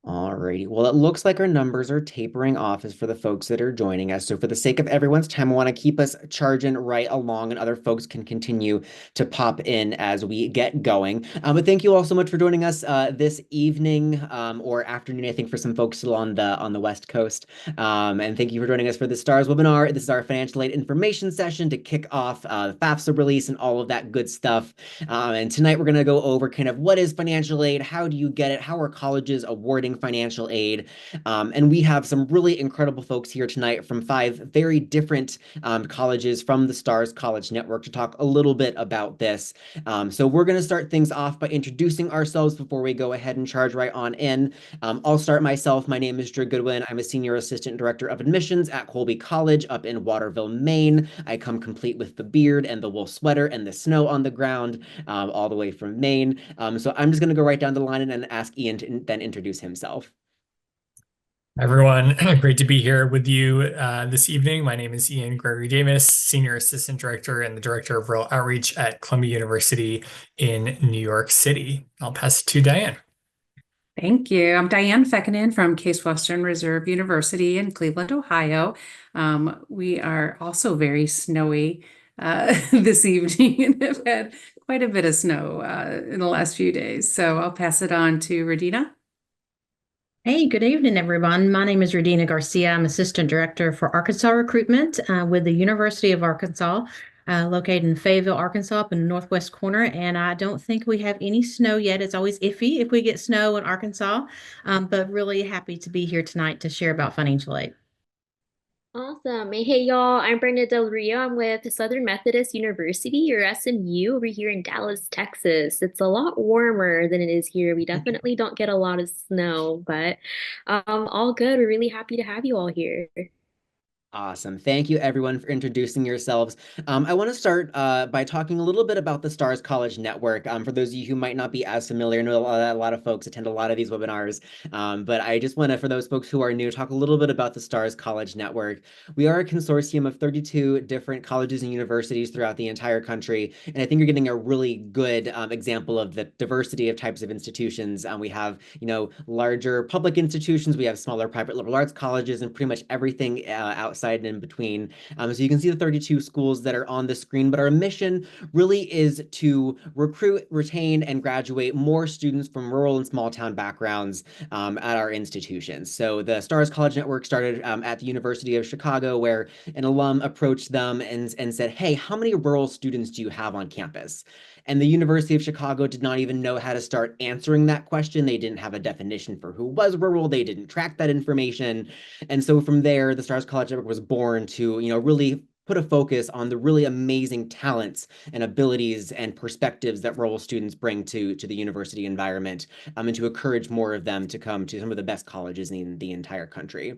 Alrighty. Well, it looks like our numbers are tapering off as for the folks that are joining us. So for the sake of everyone's time, I want to keep us charging right along and other folks can continue to pop in as we get going. But thank you all so much for joining us this evening or afternoon, I think, for some folks still on the West Coast. And thank you for joining us for the STARS webinar. This is our financial aid information session to kick off the FAFSA release and all of that good stuff. And tonight we're going to go over kind of what is financial aid, how do you get it, how are colleges awarding financial aid, and we have some really incredible folks here tonight from five very different colleges from the STARS College Network to talk a little bit about this. So we're going to start things off by introducing ourselves before we go ahead and charge right on in. I'll start myself. My name is Drew Goodwin. I'm a Senior Assistant Director of Admissions at Colby College up in Waterville, Maine. I come complete with the beard and the wool sweater and the snow on the ground, all the way from Maine. So I'm just going to go right down the line and ask Ian to then introduce himself. Everyone, great to be here with you this evening. My name is Ian Gregory Davis, Senior Assistant Director and the Director of Rural Outreach at Columbia University in New York City. I'll pass it to Diane. Thank you. I'm Diane Fekinen from Case Western Reserve University in Cleveland, Ohio. We are also very snowy this evening and have had quite a bit of snow in the last few days. So I'll pass it on to Radina. Hey, good evening, everyone. My name is Radina Garcia. I'm Assistant Director for Arkansas Recruitment with the University of Arkansas, located in Fayetteville, Arkansas, up in the northwest corner. And I don't think we have any snow yet. It's always iffy if we get snow in Arkansas, but really happy to be here tonight to share about financial aid. Awesome. Hey, y'all. I'm Brenda Del Rio. I'm with Southern Methodist University, or SMU, over here in Dallas, Texas. It's a lot warmer than it is here. We definitely don't get a lot of snow, but all good. We're really happy to have you all here. Awesome. Thank you, everyone, for introducing yourselves. I want to start by talking a little bit about the STARS College Network. For those of you who might not be as familiar, I know a lot of folks attend a lot of these webinars, but I just want to, for those folks who are new, talk a little bit about the STARS College Network. We are a consortium of 32 different colleges and universities throughout the entire country, and I think you're getting a really good example of the diversity of types of institutions. We have, larger public institutions, we have smaller private liberal arts colleges, and pretty much everything outside and in between. So you can see the 32 schools that are on the screen, but our mission really is to recruit, retain, and graduate more students from rural and small town backgrounds at our institutions. So the STARS College Network started at the University of Chicago, where an alum approached them and said, hey, how many rural students do you have on campus? And the University of Chicago did not even know how to start answering that question. They didn't have a definition for who was rural. They didn't track that information. And so from there, the STARS College Network was born to, really put a focus on the really amazing talents and abilities and perspectives that rural students bring to the university environment, and to encourage more of them to come to some of the best colleges in the entire country.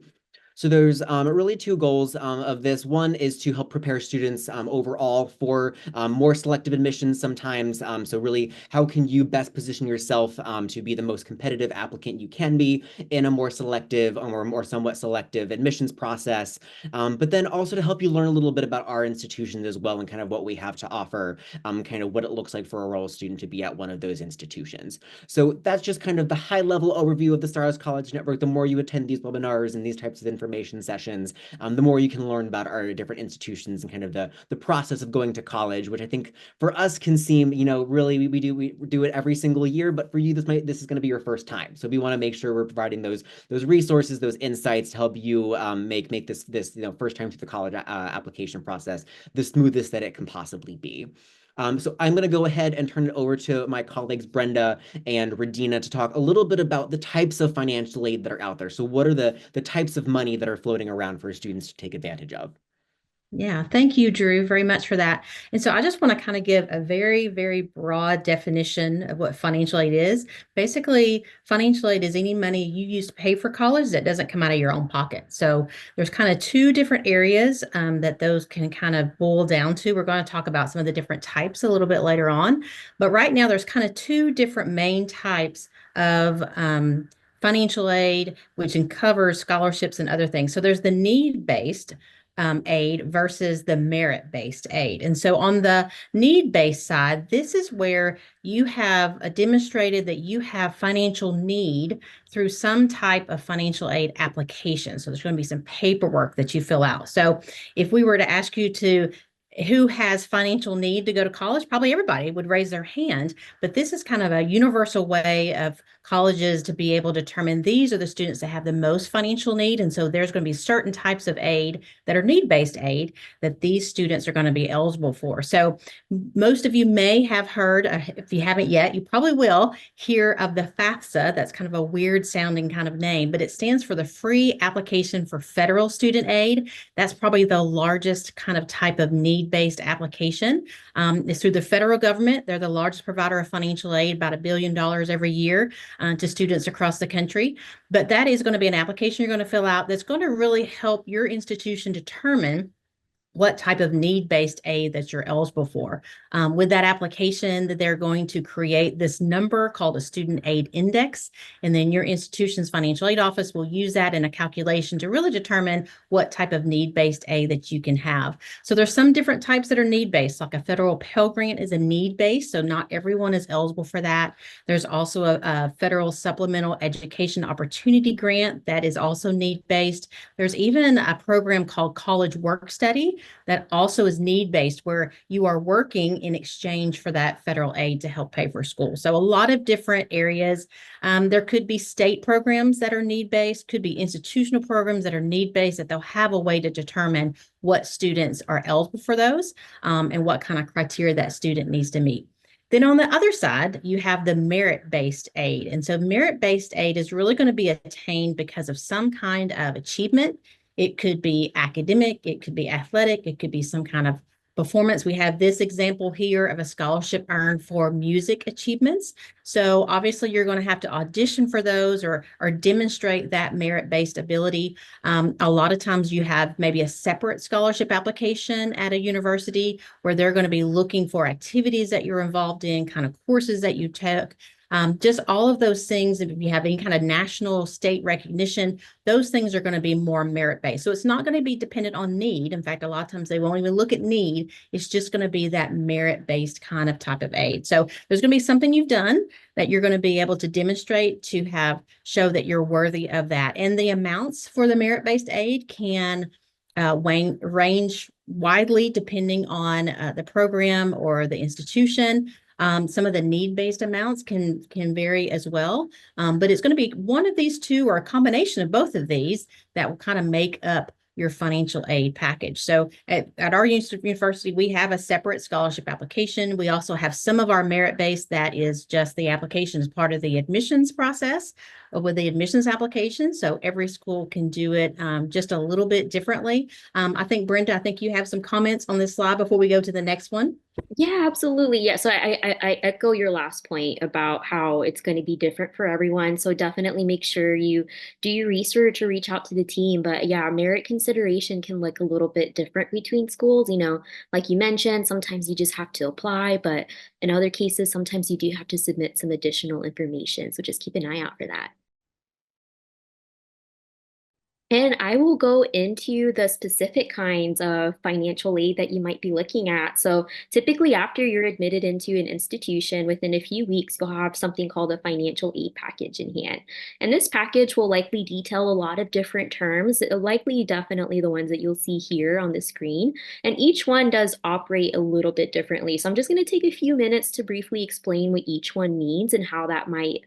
So there's really two goals of this. One is to help prepare students overall for more selective admissions sometimes. So really, how can you best position yourself to be the most competitive applicant you can be in a more selective or more somewhat selective admissions process, but then also to help you learn a little bit about our institutions as well and kind of what we have to offer, kind of what it looks like for a rural student to be at one of those institutions. So that's just kind of the high level overview of the STARS College Network. The more you attend these webinars and these types of information sessions, the more you can learn about our different institutions and kind of the process of going to college, which I think for us can seem, really we do it every single year, but for you this is going to be your first time. So we want to make sure we're providing those resources, those insights to help you make this first time through the college application process the smoothest that it can possibly be. So I'm going to go ahead and turn it over to my colleagues, Brenda and Radina, to talk a little bit about the types of financial aid that are out there. So what are the types of money that are floating around for students to take advantage of? Yeah, thank you, Drew, very much for that. And so I just want to kind of give a very, very broad definition of what financial aid is. Basically, financial aid is any money you use to pay for college that doesn't come out of your own pocket. So there's kind of two different areas that those can kind of boil down to. We're going to talk about some of the different types a little bit later on. But right now, there's kind of two different main types of financial aid, which covers scholarships and other things. So there's the need-based aid versus the merit-based aid. And so on the need-based side, this is where you have demonstrated that you have financial need through some type of financial aid application. So there's going to be some paperwork that you fill out. So if we were to ask you to who has financial need to go to college, probably everybody would raise their hand. But this is kind of a universal way of colleges to be able to determine these are the students that have the most financial need. And so there's going to be certain types of aid that are need-based aid that these students are going to be eligible for. So most of you may have heard, if you haven't yet, you probably will hear of the FAFSA. That's kind of a weird sounding kind of name, but it stands for the Free Application for Federal Student Aid. That's probably the largest kind of type of need-based application. It's through the federal government. They're the largest provider of financial aid, about $1 billion every year to students across the country. But that is going to be an application you're going to fill out that's going to really help your institution determine what type of need-based aid that you're eligible for. With that application, that they're going to create this number called a student aid index, and then your institution's financial aid office will use that in a calculation to really determine what type of need-based aid that you can have. So there's some different types that are need-based, like a federal Pell Grant is a need-based, so not everyone is eligible for that. There's also a federal supplemental education opportunity grant that is also need-based. There's even a program called College Work Study that also is need-based, where you are working in exchange for that federal aid to help pay for school. So a lot of different areas. There could be state programs that are need-based, could be institutional programs that are need-based, that they'll have a way to determine what students are eligible for those and what kind of criteria that student needs to meet. Then on the other side, you have the merit-based aid. And so merit-based aid is really going to be attained because of some kind of achievement. It could be academic, it could be athletic, it could be some kind of performance. We have this example here of a scholarship earned for music achievements. So obviously you're going to have to audition for those or demonstrate that merit-based ability. A lot of times you have maybe a separate scholarship application at a university where they're going to be looking for activities that you're involved in, kind of courses that you took. Just all of those things, if you have any kind of national, state recognition, those things are going to be more merit-based. So it's not going to be dependent on need. In fact, a lot of times they won't even look at need. It's just going to be that merit-based kind of type of aid. So there's going to be something you've done that you're going to be able to demonstrate to show that you're worthy of that. And the amounts for the merit-based aid can range widely depending on the program or the institution. Some of the need-based amounts can vary as well, but it's going to be one of these two or a combination of both of these that will kind of make up your financial aid package. So at our university, we have a separate scholarship application. We also have some of our merit-based that is just the application as part of the admissions process with the admissions application. So every school can do it just a little bit differently. I think, Brenda, I think you have some comments on this slide before we go to the next one. Yeah, absolutely. Yeah, so I echo your last point about how it's going to be different for everyone. So definitely make sure you do your research or reach out to the team. But yeah, merit consideration can look a little bit different between schools. Like you mentioned, sometimes you just have to apply, but in other cases, sometimes you do have to submit some additional information. So just keep an eye out for that. And I will go into the specific kinds of financial aid that you might be looking at. So typically after you're admitted into an institution, within a few weeks, you'll have something called a financial aid package in hand. And this package will likely detail a lot of different terms, likely definitely the ones that you'll see here on the screen. And each one does operate a little bit differently. So I'm just going to take a few minutes to briefly explain what each one means and how that might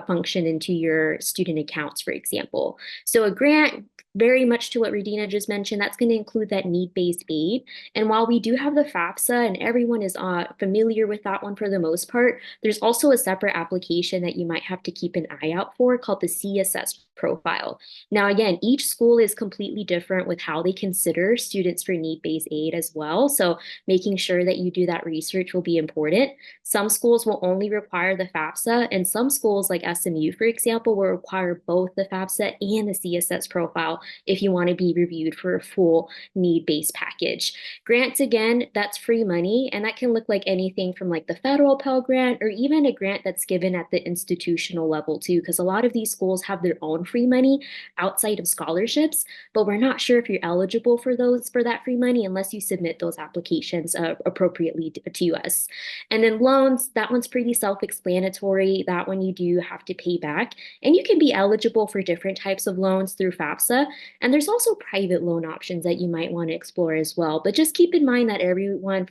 function into your student accounts, for example. So a grant, very much to what Radina just mentioned, that's going to include that need-based aid. And while we do have the FAFSA and everyone is familiar with that one for the most part, there's also a separate application that you might have to keep an eye out for called the CSS profile. Now, again, each school is completely different with how they consider students for need-based aid as well. So making sure that you do that research will be important. Some schools will only require the FAFSA, and some schools like SMU, for example, will require both the FAFSA and the CSS profile. if you want to be reviewed for a full need-based package. Grants, again, that's free money, and that can look like anything from like the federal Pell Grant or even a grant that's given at the institutional level too, because a lot of these schools have their own free money outside of scholarships, but we're not sure if you're eligible for that free money unless you submit those applications appropriately to us. And then loans, that one's pretty self-explanatory. That one you do have to pay back, and you can be eligible for different types of loans through FAFSA. And there's also private loan options that you might want to explore as well. But just keep in mind that everyone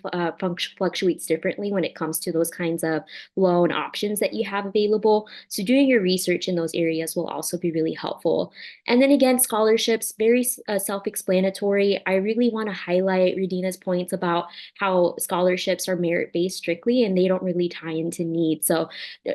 fluctuates differently when it comes to those kinds of loan options that you have available. So doing your research in those areas will also be really helpful. And then again, scholarships, very self-explanatory. I really want to highlight Redina's points about how scholarships are merit-based strictly, and they don't really tie into need. So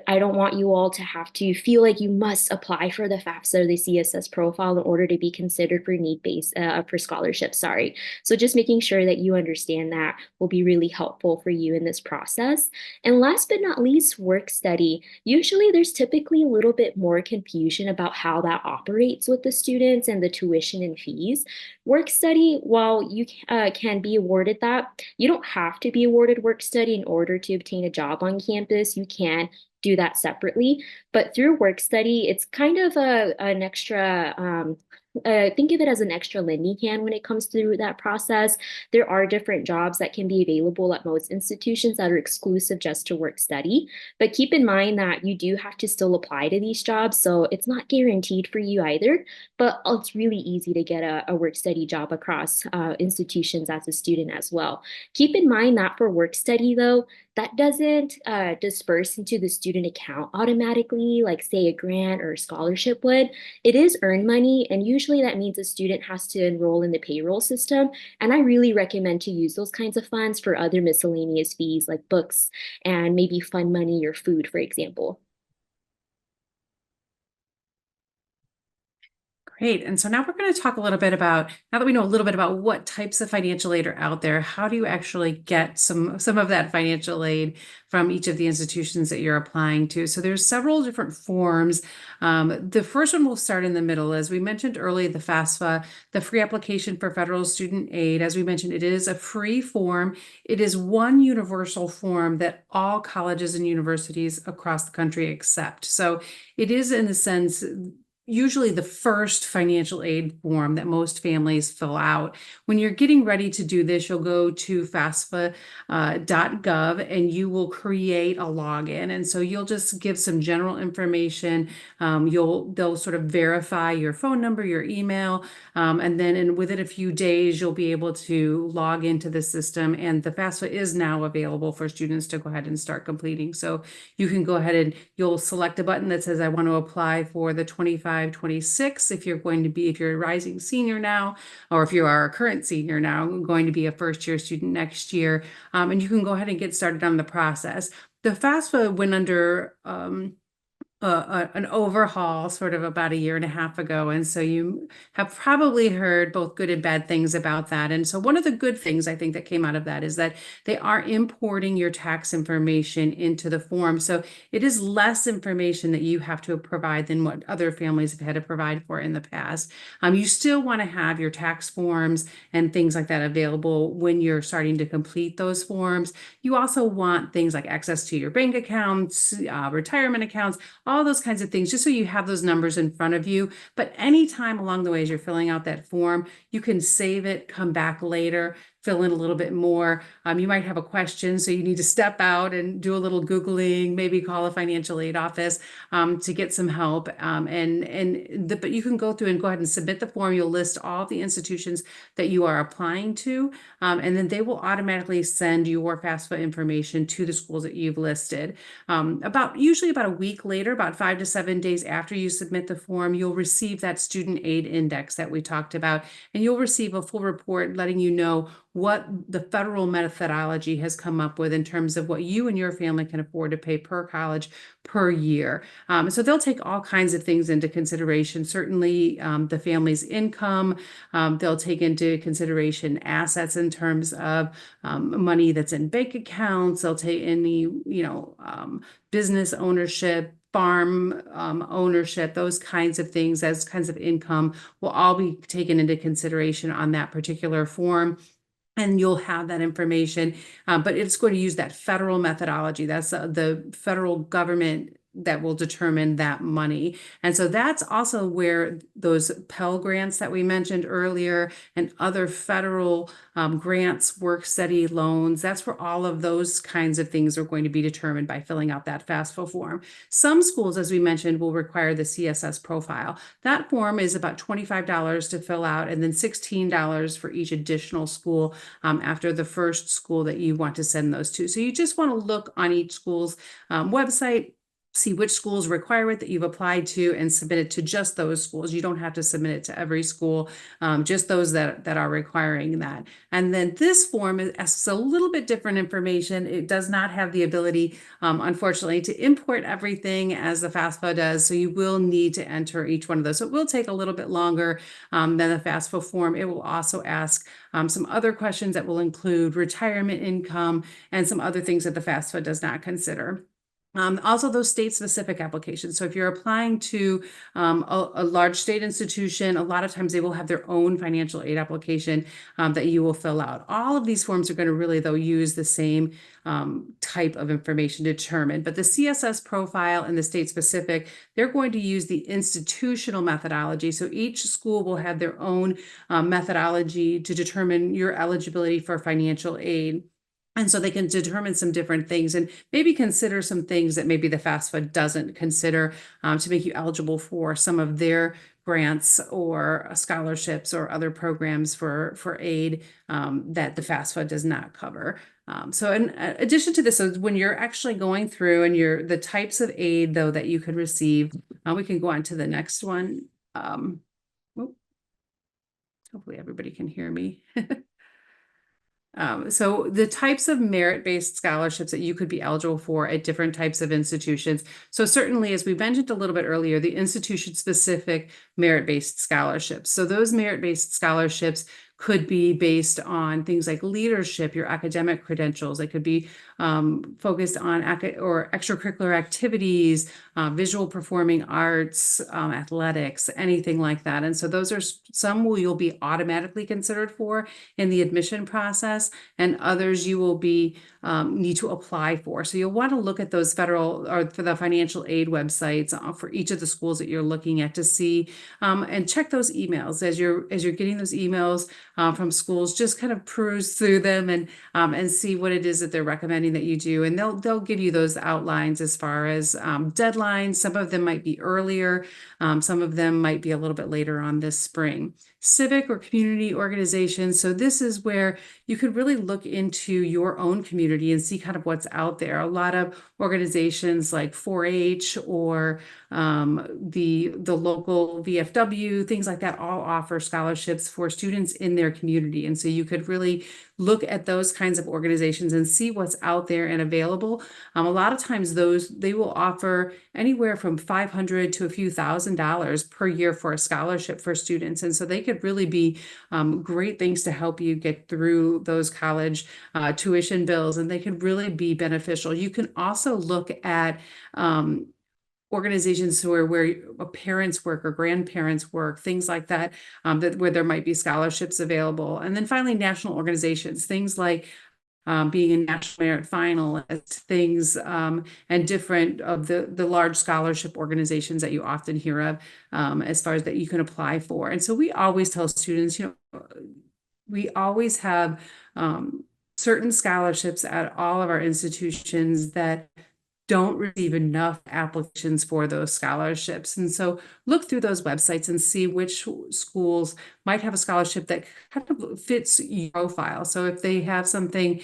I don't want you all to have to feel like you must apply for the FAFSA or the CSS profile in order to be considered for need-based, for scholarships, sorry. So just making sure that you understand that will be really helpful for you in this process. And last but not least, work study. Usually there's typically a little bit more confusion about how that operates with the students and the tuition and fees. Work study, while you can be awarded that, you don't have to be awarded work study in order to obtain a job on campus. You can do that separately, but through work study, it's kind of an extra, think of it as an extra lending hand when it comes through that process. There are different jobs that can be available at most institutions that are exclusive just to work study, but keep in mind that you do have to still apply to these jobs, so it's not guaranteed for you either, but it's really easy to get a work study job across institutions as a student as well. Keep in mind that for work study though, that doesn't disperse into the student account automatically, like say a grant or a scholarship would. It is earned money, and usually that means a student has to enroll in the payroll system. And I really recommend to use those kinds of funds for other miscellaneous fees like books and maybe fund money or food, for example. Great. And so now we're going to talk a little bit about, now that we know a little bit about what types of financial aid are out there, how do you actually get some of that financial aid from each of the institutions that you're applying to? So there's several different forms. The first one will start in the middle. As we mentioned earlier, the FAFSA, the free application for federal student aid. As we mentioned, it is a free form. It is one universal form that all colleges and universities across the country accept. So it is, in a sense, usually the first financial aid form that most families fill out. When you're getting ready to do this, you'll go to FAFSA.gov and you will create a login. And so you'll just give some general information. They'll sort of verify your phone number, your email, and then within a few days, you'll be able to log into the system. And the FAFSA is now available for students to go ahead and start completing. So you can go ahead and you'll select a button that says, I want to apply for the 25-26. If you're a rising senior now, or if you are a current senior now, going to be a first year student next year, and you can go ahead and get started on the process. The FAFSA went under an overhaul sort of about a year and a half ago. And so you have probably heard both good and bad things about that. And so one of the good things I think that came out of that is that they are importing your tax information into the form. So it is less information that you have to provide than what other families have had to provide for in the past. You still want to have your tax forms and things like that available when you're starting to complete those forms. You also want things like access to your bank accounts, retirement accounts, all those kinds of things, just so you have those numbers in front of you. But anytime along the way as you're filling out that form, you can save it, come back later, fill in a little bit more. You might have a question, so you need to step out and do a little Googling, maybe call a financial aid office to get some help. But you can go through and go ahead and submit the form. You'll list all the institutions that you are applying to, and then they will automatically send your FAFSA information to the schools that you've listed. Usually about a week later, about 5 to 7 days after you submit the form, you'll receive that student aid index that we talked about, and you'll receive a full report letting you know what the federal methodology has come up with in terms of what you and your family can afford to pay per college per year. So they'll take all kinds of things into consideration, certainly the family's income. They'll take into consideration assets in terms of money that's in bank accounts. They'll take any, business ownership, farm ownership, those kinds of things, those kinds of income will all be taken into consideration on that particular form. And you'll have that information, but it's going to use that federal methodology. That's the federal government that will determine that money. And so that's also where those Pell grants that we mentioned earlier and other federal grants, work study loans, that's where all of those kinds of things are going to be determined by filling out that FAFSA form. Some schools, as we mentioned, will require the CSS profile. That form is about $25 to fill out and then $16 for each additional school after the first school that you want to send those to. So you just want to look on each school's website, see which schools require it that you've applied to, and submit it to just those schools. You don't have to submit it to every school, just those that are requiring that. And then this form asks a little bit different information. It does not have the ability, unfortunately, to import everything as the FAFSA does. So you will need to enter each one of those. So it will take a little bit longer than the FAFSA form. It will also ask some other questions that will include retirement income and some other things that the FAFSA does not consider. Also those state-specific applications. So if you're applying to a large state institution, a lot of times they will have their own financial aid application that you will fill out. All of these forms are going to really, though, use the same type of information to determine. But the CSS profile and the state-specific, they're going to use the institutional methodology. So each school will have their own methodology to determine your eligibility for financial aid. And so they can determine some different things and maybe consider some things that maybe the FAFSA doesn't consider to make you eligible for some of their grants or scholarships or other programs for aid that the FAFSA does not cover. So in addition to this, so when you're actually going through and the types of aid, though, that you could receive, we can go on to the next one. Hopefully everybody can hear me. So the types of merit-based scholarships that you could be eligible for at different types of institutions. So certainly, as we mentioned a little bit earlier, the institution-specific merit-based scholarships. So those merit-based scholarships could be based on things like leadership, your academic credentials. They could be focused on extracurricular activities, visual performing arts, athletics, anything like that. And so those are some you'll be automatically considered for in the admission process, and others you will be need to apply for. So you'll want to look at those federal or for the financial aid websites for each of the schools that you're looking at to see and check those emails as you're getting those emails from schools. Just kind of peruse through them and see what it is that they're recommending that you do, and they'll give you those outlines as far as deadlines. Some of them might be earlier, some of them might be a little bit later on this spring. Civic or community organizations. So this is where you could really look into your own community and see kind of what's out there. A lot of organizations like 4-H or the local VFW, things like that, all offer scholarships for students in their community. And so you could really look at those kinds of organizations and see what's out there and available. A lot of times they will offer anywhere from $500 to a few $1,000s per year for a scholarship for students. And so they could really be great things to help you get through those college tuition bills, and they could really be beneficial. You can also look at organizations where parents work or grandparents work, things like that, where there might be scholarships available. And then finally, national organizations, things like being a national merit finalist, things and different of the large scholarship organizations that you often hear of as far as that you can apply for. And so we always tell students, we always have certain scholarships at all of our institutions that don't receive enough applications for those scholarships. And so look through those websites and see which schools might have a scholarship that kind of fits your profile. So if they have something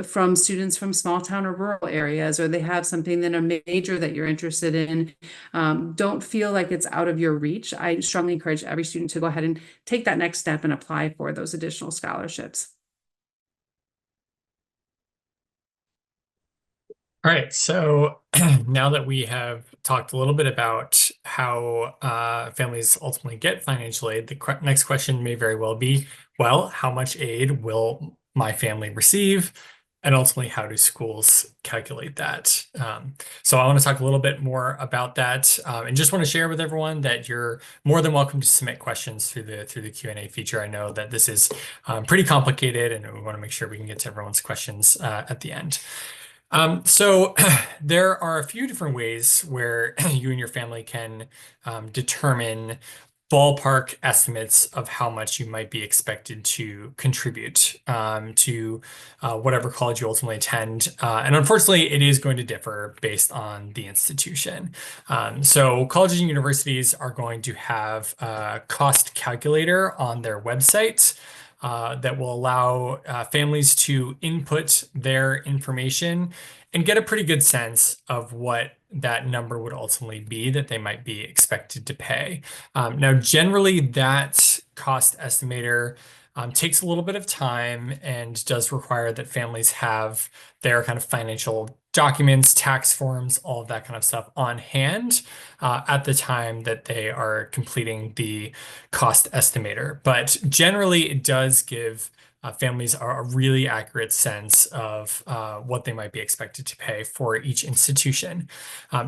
from students from small town or rural areas, or they have something in a major that you're interested in, don't feel like it's out of your reach. I strongly encourage every student to go ahead and take that next step and apply for those additional scholarships. All right, so now that we have talked a little bit about how families ultimately get financial aid, the next question may very well be, well, how much aid will my family receive? and ultimately how do schools calculate that. So I want to talk a little bit more about that, and just want to share with everyone that you're more than welcome to submit questions through the Q&A feature. I know that this is pretty complicated, and we want to make sure we can get to everyone's questions at the end. So there are a few different ways where you and your family can determine ballpark estimates of how much you might be expected to contribute to whatever college you ultimately attend. And unfortunately, it is going to differ based on the institution. So colleges and universities are going to have a cost calculator on their website that will allow families to input their information and get a pretty good sense of what that number would ultimately be that they might be expected to pay. Now, generally, that cost estimator takes a little bit of time and does require that families have their kind of financial documents, tax forms, all of that kind of stuff on hand at the time that they are completing the cost estimator. But generally, it does give families a really accurate sense of what they might be expected to pay for each institution.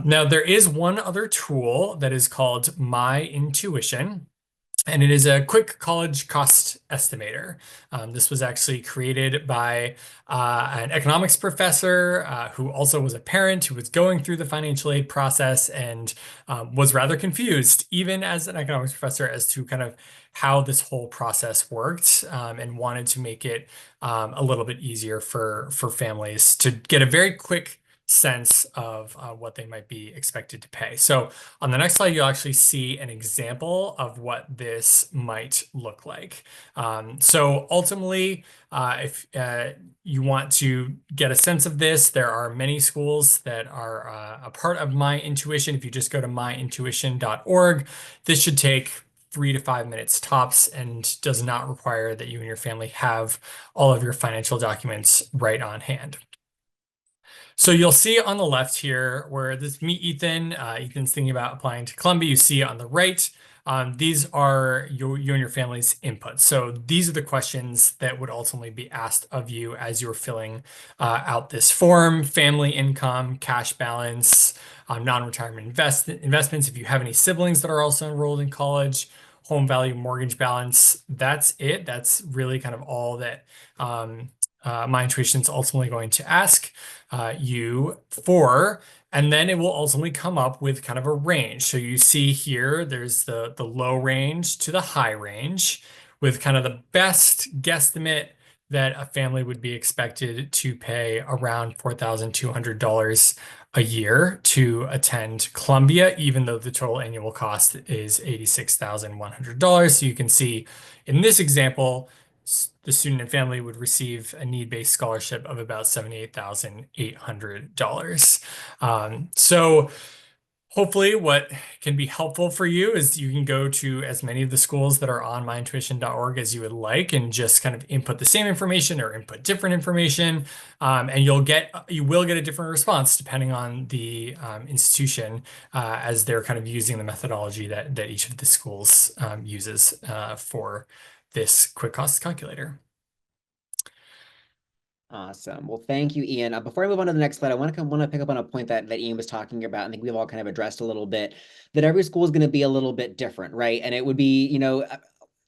Now, there is one other tool that is called My Intuition. And it is a quick college cost estimator. This was actually created by an economics professor who also was a parent who was going through the financial aid process and was rather confused, even as an economics professor, as to kind of how this whole process worked, and wanted to make it a little bit easier for families to get a very quick sense of what they might be expected to pay. So on the next slide, you'll actually see an example of what this might look like. So ultimately, if you want to get a sense of this, there are many schools that are a part of My Intuition. If you just go to myintuition.org, this should take 3 to 5 minutes tops and does not require that you and your family have all of your financial documents right on hand. So you'll see on the left here where this meet Ethan. Ethan's thinking about applying to Columbia. You see on the right, these are you and your family's inputs. So these are the questions that would ultimately be asked of you as you're filling out this form: family income, cash balance, non-retirement investments. If you have any siblings that are also enrolled in college, home value, mortgage balance. That's it. That's really kind of all that My Intuition is ultimately going to ask you for, and then it will ultimately come up with kind of a range. So you see here, there's the low range to the high range, with kind of the best guesstimate that a family would be expected to pay around $4,200 a year to attend Columbia, even though the total annual cost is $86,100. So you can see in this example, the student and family would receive a need-based scholarship of about $78,800. So hopefully what can be helpful for you is you can go to as many of the schools that are on myintuition.org as you would like and just kind of input the same information or input different information. And you will get a different response depending on the institution as they're kind of using the methodology that each of the schools uses for this quick cost calculator. Awesome. Well, thank you, Ian. Before I move on to the next slide, I want to pick up on a point that Ian was talking about. I think we've all kind of addressed a little bit, that every school is going to be a little bit different, right? And it would be,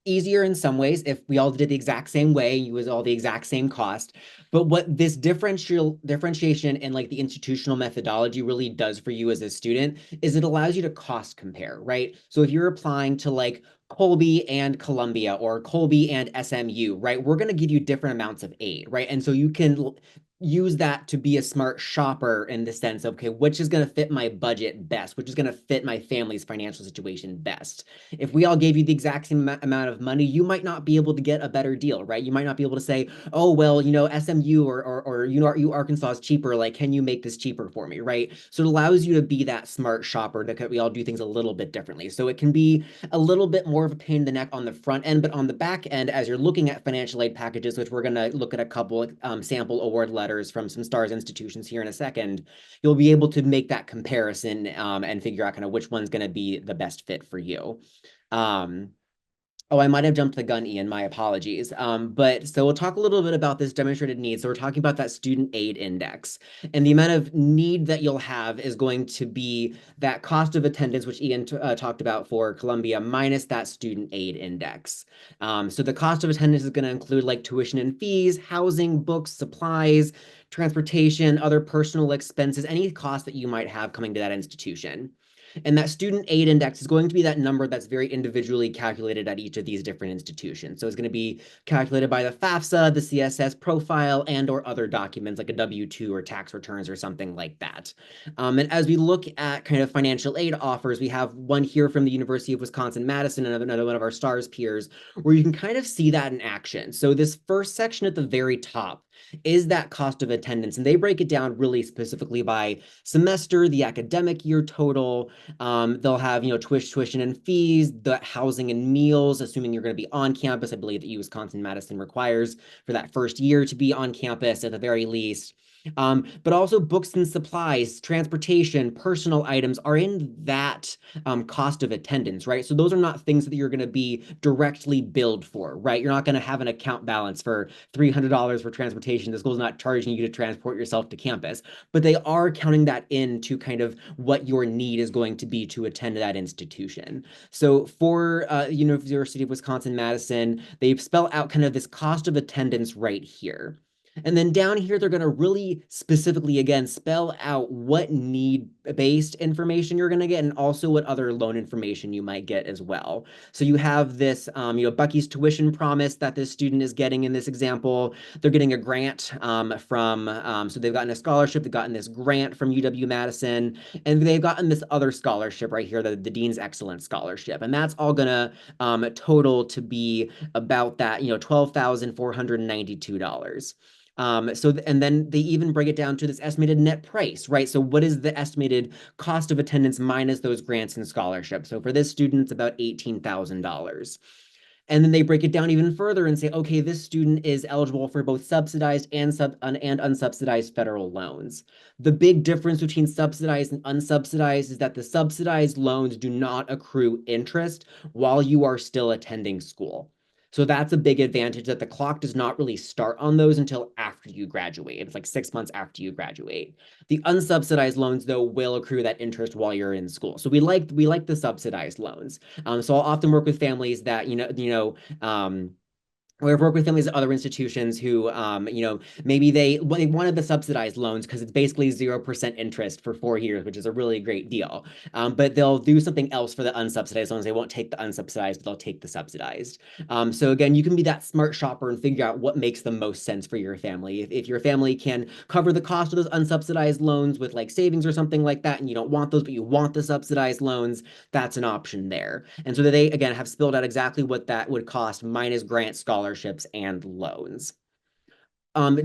easier in some ways if we all did the exact same way, you was all the exact same cost. But what this differentiation in like the institutional methodology really does for you as a student is it allows you to cost compare, right? So if you're applying to like Colby and Columbia or Colby and SMU, right? We're going to give you different amounts of aid, right? And so you can use that to be a smart shopper in the sense of, okay, which is going to fit my budget best, which is going to fit my family's financial situation best. If we all gave you the exact same amount of money, you might not be able to get a better deal, right? You might not be able to say, oh, well, SMU or Arkansas is cheaper. Like, can you make this cheaper for me, right? So it allows you to be that smart shopper that we all do things a little bit differently. So it can be a little bit more of a pain in the neck on the front end, but on the back end, as you're looking at financial aid packages, which we're going to look at a couple sample award letters from some STARS institutions here in a second, you'll be able to make that comparison and figure out kind of which one's going to be the best fit for you. Oh, I might have jumped the gun, Ian. My apologies. But so we'll talk a little bit about this demonstrated need. So we're talking about that student aid index. And the amount of need that you'll have is going to be that cost of attendance, which Ian talked about for Columbia, minus that student aid index. So the cost of attendance is going to include like tuition and fees, housing, books, supplies, transportation, other personal expenses, any cost that you might have coming to that institution. And that student aid index is going to be that number that's very individually calculated at each of these different institutions. So it's going to be calculated by the FAFSA, the CSS profile, and or other documents like a W-2 or tax returns or something like that. And as we look at kind of financial aid offers, we have one here from the University of Wisconsin-Madison, and another one of our STARS peers, where you can kind of see that in action. So this first section at the very top is that cost of attendance, and they break it down really specifically by semester, the academic year total. They'll have, tuition and fees, the housing and meals, assuming you're going to be on campus. I believe that Wisconsin-Madison requires for that first year to be on campus at the very least. But also books and supplies, transportation, personal items are in that cost of attendance, right? So those are not things that you're going to be directly billed for, right? You're not going to have an account balance for $300 for transportation. The school's not charging you to transport yourself to campus, but they are counting that into kind of what your need is going to be to attend that institution. So for University of Wisconsin-Madison, they spell out kind of this cost of attendance right here. And then down here, they're going to really specifically, again, spell out what need-based information you're going to get and also what other loan information you might get as well. So you have this, Bucky's tuition promise that this student is getting in this example. They're getting a grant so they've gotten a scholarship, they've gotten this grant from UW-Madison, and they've gotten this other scholarship right here, the Dean's Excellence Scholarship. And that's all going to total to be about that, $12,492. And then they even break it down to this estimated net price, right? So what is the estimated cost of attendance minus those grants and scholarships? So for this student, it's about $18,000. And then they break it down even further and say, okay, this student is eligible for both subsidized and unsubsidized federal loans. The big difference between subsidized and unsubsidized is that the subsidized loans do not accrue interest while you are still attending school. So that's a big advantage, that the clock does not really start on those until after you graduate. It's like 6 months after you graduate. The unsubsidized loans, though, will accrue that interest while you're in school. So we like the subsidized loans. So I'll often work with families that, I've worked with families at other institutions who, maybe they wanted the subsidized loans because it's basically 0% interest for 4 years, which is a really great deal. But they'll do something else for the unsubsidized loans. They won't take the unsubsidized, but they'll take the subsidized. So again, you can be that smart shopper and figure out what makes the most sense for your family. If your family can cover the cost of those unsubsidized loans with like savings or something like that, and you don't want those, but you want the subsidized loans, that's an option there. And so they, again, have spelled out exactly what that would cost minus grant scholarships and loans.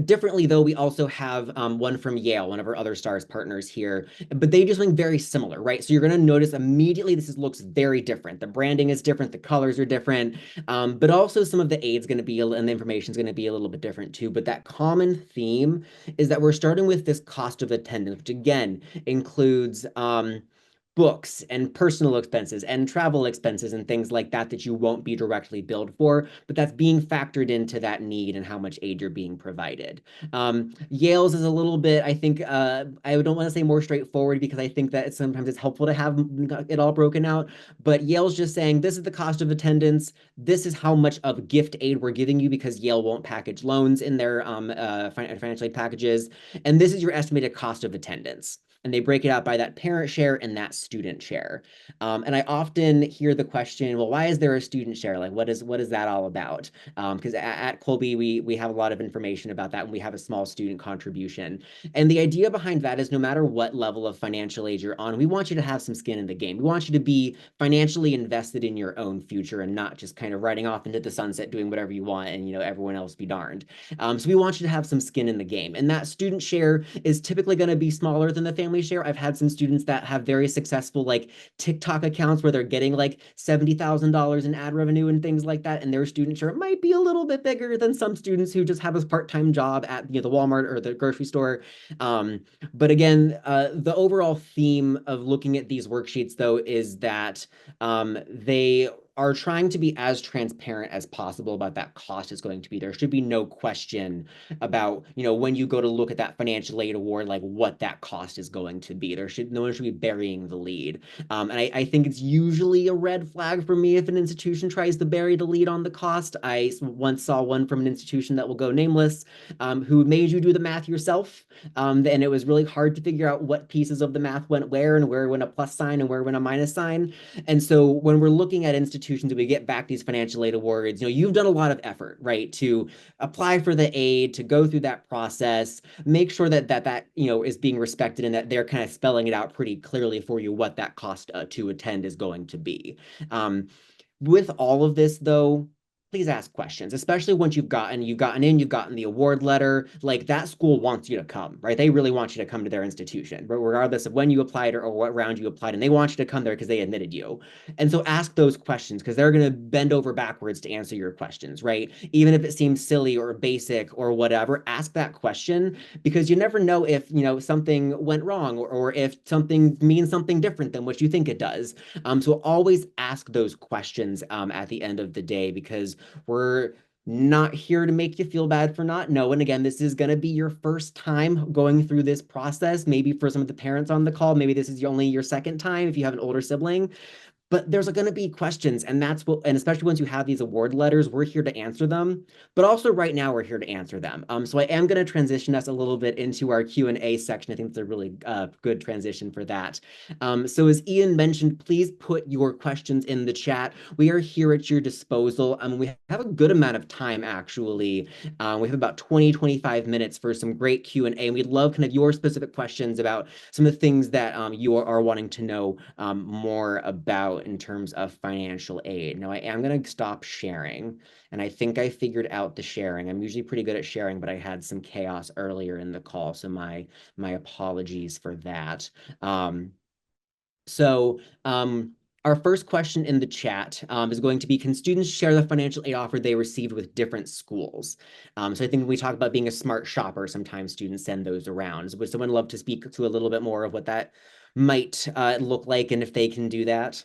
Differently, though, we also have one from Yale, one of our other STARS partners here, but they do something very similar, right? So you're going to notice immediately looks very different. The branding is different, the colors are different, but also some of the aid's going to be, and the information is going to be a little bit different too. But that common theme is that we're starting with this cost of attendance, which again includes books and personal expenses and travel expenses and things like that that you won't be directly billed for, but that's being factored into that need and how much aid you're being provided. Yale's is a little bit, I think, I don't want to say more straightforward because I think that sometimes it's helpful to have it all broken out, but Yale's just saying this is the cost of attendance, this is how much of gift aid we're giving you because Yale won't package loans in their financial aid packages, and this is your estimated cost of attendance. And they break it out by that parent share and that student share. And I often hear the question, well, why is there a student share? Like, what is that all about? Because at Colby, we have a lot of information about that, and we have a small student contribution. And the idea behind that is no matter what level of financial aid you're on, we want you to have some skin in the game. We want you to be financially invested in your own future and not just kind of riding off into the sunset doing whatever you want and, everyone else be darned. So we want you to have some skin in the game. And that student share is typically going to be smaller than the family share. I've had some students that have very successful like TikTok accounts where they're getting like $70,000 in ad revenue and things like that, and their student share might be a little bit bigger than some students who just have a part-time job at the Walmart or the grocery store. But again, the overall theme of looking at these worksheets though is that they are trying to be as transparent as possible about that cost is going to be. There should be no question about, when you go to look at that financial aid award, like what that cost is going to be. No one should be burying the lead. And I think it's usually a red flag for me if an institution tries to bury the lead on the cost. I once saw one from an institution that will go nameless, who made you do the math yourself. And it was really hard to figure out what pieces of the math went where and where went a plus sign and where went a minus sign. And so when we're looking at institutions and we get back these financial aid awards, you've done a lot of effort, right, to apply for the aid, to go through that process, make sure that is being respected and that they're kind of spelling it out pretty clearly for you what that cost to attend is going to be. With all of this, though, please ask questions, especially once you've gotten the award letter. Like, that school wants you to come, right? They really want you to come to their institution, but regardless of when you applied or what round you applied, and they want you to come there because they admitted you. And so ask those questions because they're going to bend over backwards to answer your questions, right? Even if it seems silly or basic or whatever, ask that question because you never know if, something went wrong or if something means something different than what you think it does. So always ask those questions at the end of the day because we're not here to make you feel bad for not knowing. Again, this is going to be your first time going through this process. Maybe for some of the parents on the call, maybe this is only your second time if you have an older sibling. But there's going to be questions, and especially once you have these award letters, we're here to answer them. But also right now, we're here to answer them. So I am going to transition us a little bit into our Q&A section. I think it's a really good transition for that. So as Ian mentioned, please put your questions in the chat. We are here at your disposal. We have a good amount of time, actually. We have about 25 minutes for some great Q&A, and we'd love kind of your specific questions about some of the things that you are wanting to know more about in terms of financial aid. Now, I am going to stop sharing, and I think I figured out the sharing. I'm usually pretty good at sharing, but I had some chaos earlier in the call, so my apologies for that. Our first question in the chat is going to be, can students share the financial aid offer they received with different schools? So I think when we talk about being a smart shopper, sometimes students send those around. Would someone love to speak to a little bit more of what that might look like and if they can do that?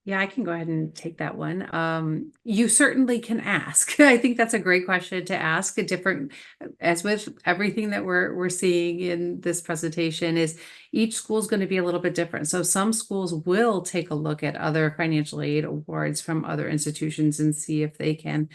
Yeah, I can go ahead and take that one. You certainly can ask. I think that's a great question to ask. As with everything that we're seeing in this presentation, is each school is going to be a little bit different. So some schools will take a look at other financial aid awards from other institutions and see if they can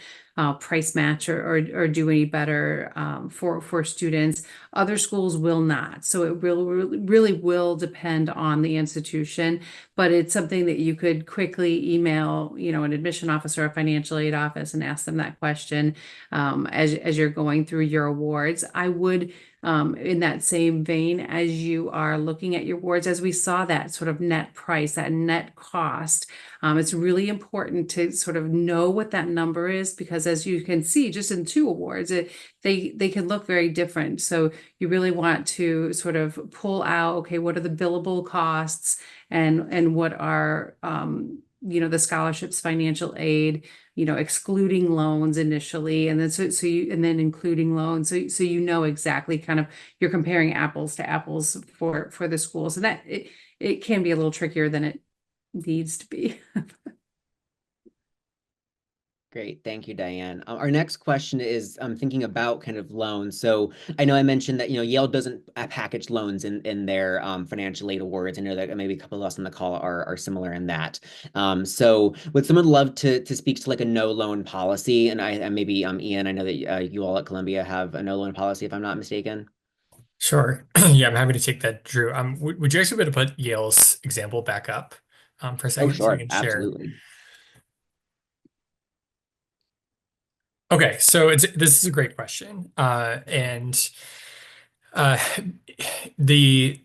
price match or do any better for students. Other schools will not. So it really will depend on the institution, but it's something that you could quickly email, an admission officer or a financial aid office and ask them that question as you're going through your awards. I would, in that same vein, as you are looking at your awards, as we saw that sort of net price, that net cost, it's really important to sort of know what that number is, because as you can see, just in 2 awards, they can look very different. So you really want to sort of pull out, okay, what are the billable costs and what are, the scholarships, financial aid, excluding loans initially, and then including loans. So exactly kind of you're comparing apples to apples for the schools, and that it can be a little trickier than it needs to be. Great. Thank you, Diane. Our next question is thinking about kind of loans. So I know I mentioned that, Yale doesn't package loans in their financial aid awards. I know that maybe a couple of us on the call are similar in that. So would someone love to speak to like a no loan policy? And maybe Ian, I know that you all at Columbia have a no loan policy, if I'm not mistaken. Sure. Yeah, I'm happy to take that, Drew. Would you actually be able to put Yale's example back up for a second so we Sure. can share? Absolutely. Okay, so this is a great question, and the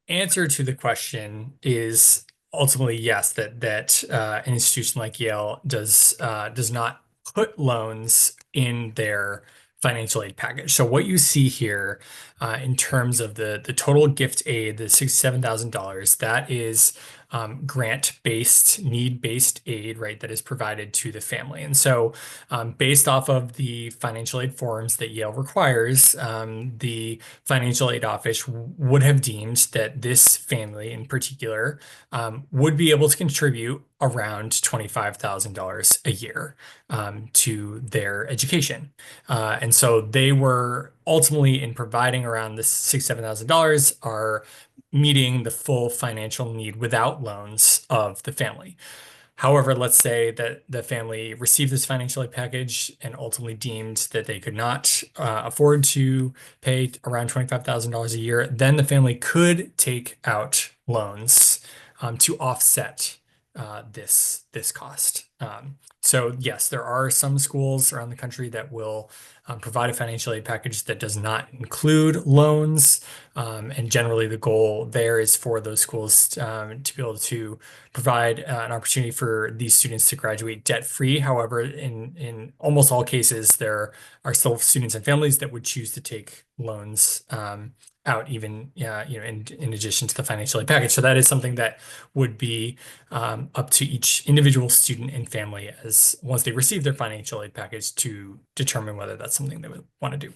answer to the question is ultimately yes. That an institution like Yale does not put loans in their financial aid package. So what you see here in terms of the total gift aid, the $67,000, that is grant-based, need-based aid, right, that is provided to the family. And so based off of the financial aid forms that Yale requires, the financial aid office would have deemed that this family in particular would be able to contribute around $25,000 a year to their education. And so they were ultimately, in providing around this $6,000, $7,000, are meeting the full financial need without loans of the family. However, let's say that the family received this financial aid package and ultimately deemed that they could not afford to pay around $25,000 a year, then the family could take out loans to offset this cost. So yes, there are some schools around the country that will provide a financial aid package that does not include loans. And generally the goal there is for those schools to be able to provide an opportunity for these students to graduate debt-free. However, in almost all cases, there are still students and families that would choose to take loans out even in addition to the financial aid package. So that is something that would be up to each individual student and family as once they receive their financial aid package to determine whether that's something they would want to do.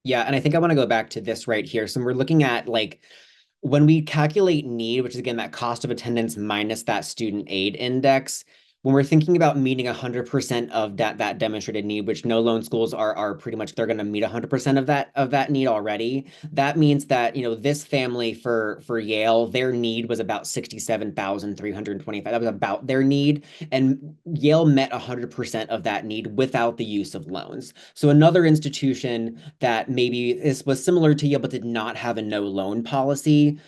Yeah, and I think I want to go back to this right here. So we're looking at like when we calculate need, which is again that cost of attendance minus that student aid index, when we're thinking about meeting 100% of that demonstrated need, which no loan schools are pretty much, they're going to meet 100% of that need already. That means that, you know, this family for Yale, their need was about 67,325. That was about their need, and Yale met 100% of that need without the use of loans. So another institution that maybe was similar to Yale but did not have a no loan policy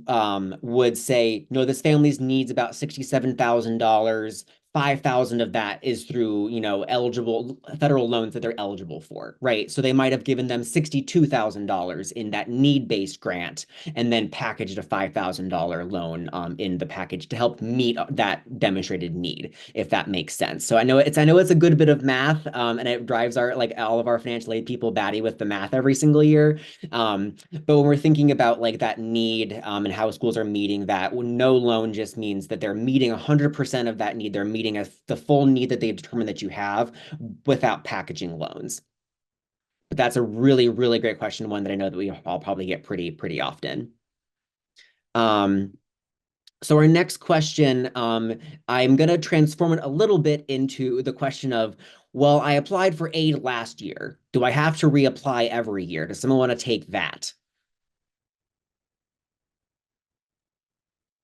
would say, no, this family's needs about $67,000. 5,000 of that is through, you know, eligible federal loans that they're eligible for, right? So they might have given them $62,000 in that need-based grant and then packaged a $5,000 loan in the package to help meet that demonstrated need, if that makes sense. So I know it's a good bit of math, and it drives all of our financial aid people batty with the math every single year. But when we're thinking about like that need and how schools are meeting that, no loan just means that they're meeting 100% of that need. They're meeting the full need that they've determined that you have without packaging loans. But that's a really, really great question, one that I know that we all probably get pretty often. So our next question, I'm going to transform it a little bit into the question of, well, I applied for aid last year. Do I have to reapply every year? Does someone want to take that?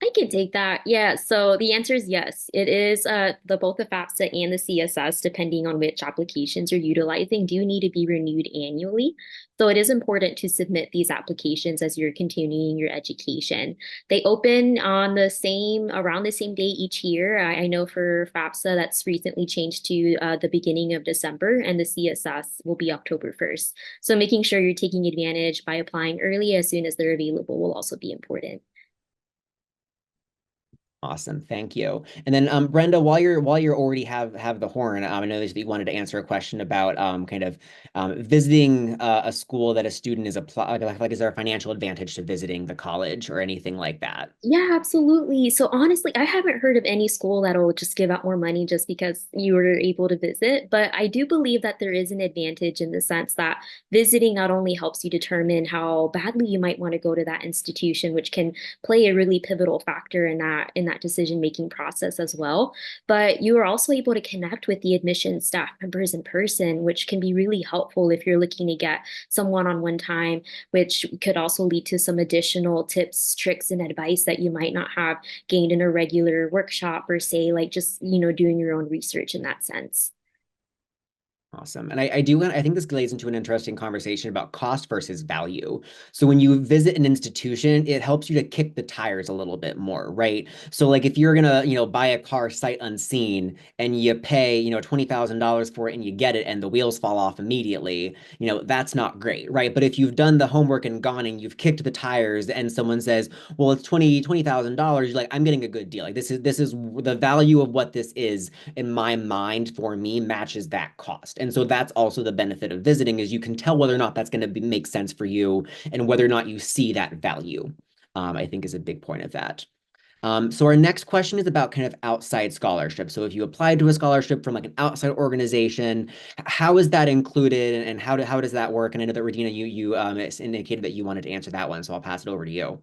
I can take that. Yeah, so the answer is yes. It is both the FAFSA and the CSS, depending on which applications you're utilizing, do need to be renewed annually. So it is important to submit these applications as you're continuing your education. They open on around the same day each year. I know for FAFSA that's recently changed to the beginning of December, and the CSS will be October 1st. So making sure you're taking advantage by applying early as soon as they're available will also be important. Awesome, thank you. And then Brenda, while you're already have the horn, I know that you wanted to answer a question about visiting a school that a student is applying. Like, is there a financial advantage to visiting the college or anything like that? Yeah, absolutely. So honestly, I haven't heard of any school that'll just give out more money just because you were able to visit. But I do believe that there is an advantage in the sense that visiting not only helps you determine how badly you might want to go to that institution, which can play a really pivotal factor in that decision-making process as well, but you are also able to connect with the admissions staff members in person, which can be really helpful if you're looking to get some one-on-one time, which could also lead to some additional tips, tricks, and advice that you might not have gained in a regular workshop or say like just, doing your own research in that sense. Awesome. And I think this lays into an interesting conversation about cost versus value. So when you visit an institution, it helps you to kick the tires a little bit more, right? So like if you're gonna, buy a car sight unseen and you pay, $20,000 for it and you get it and the wheels fall off immediately, that's not great, right? But if you've done the homework and gone and you've kicked the tires and someone says, well, it's $20,000, you're like, I'm getting a good deal. Like this is the value of what this is in my mind for me matches that cost. And so that's also the benefit of visiting, is you can tell whether or not that's going to make sense for you and whether or not you see that value, I think is a big point of that. So our next question is about kind of outside scholarships. So if you applied to a scholarship from like an outside organization, how is that included, and how does that work? And I know that Regina, you indicated that you wanted to answer that one, so I'll pass it over to you.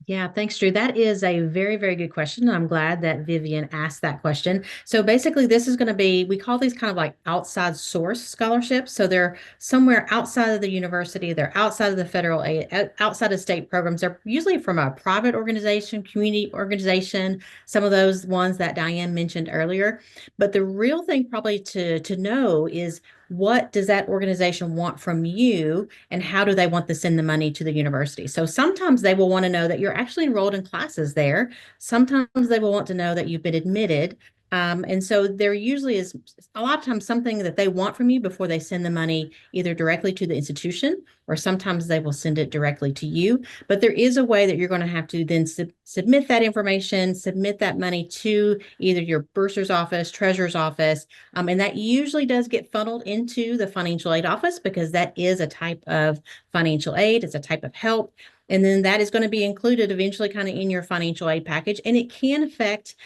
Yeah, thanks, Drew. That is a very, very good question. I'm glad that Vivian asked that question. So basically, this is going to be, we call these kind of like outside source scholarships. So they're somewhere outside of the university, they're outside of the federal aid, outside of state programs. They're usually from a private organization, community organization, some of those ones that Diane mentioned earlier. But the real thing probably to know is, what does that organization want from you, and how do they want to send the money to the university? So sometimes they will want to know that you're actually enrolled in classes there. Sometimes they will want to know that you've been admitted. And so there usually is a lot of times something that they want from you before they send the money either directly to the institution, or sometimes they will send it directly to you. But there is a way that you're going to have to then submit that information, submit that money to either your bursar's office, treasurer's office, and that usually does get funneled into the financial aid office, because that is a type of financial aid. It's a type of help. And then that is going to be included eventually kind of in your financial aid package. And it can affect,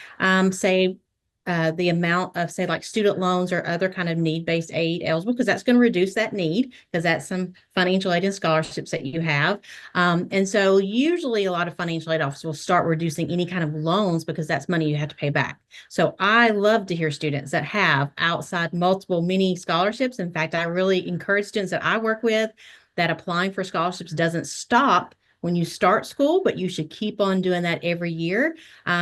say, the amount of, say, like student loans or other kind of need-based aid eligible, because that's going to reduce that need, because that's some financial aid and scholarships that you have. And so usually a lot of financial aid offices will start reducing any kind of loans, because that's money you have to pay back. So I love to hear students that have outside multiple mini scholarships. In fact, I really encourage students that I work with that applying for scholarships doesn't stop when you start school, but you should keep on doing that every year,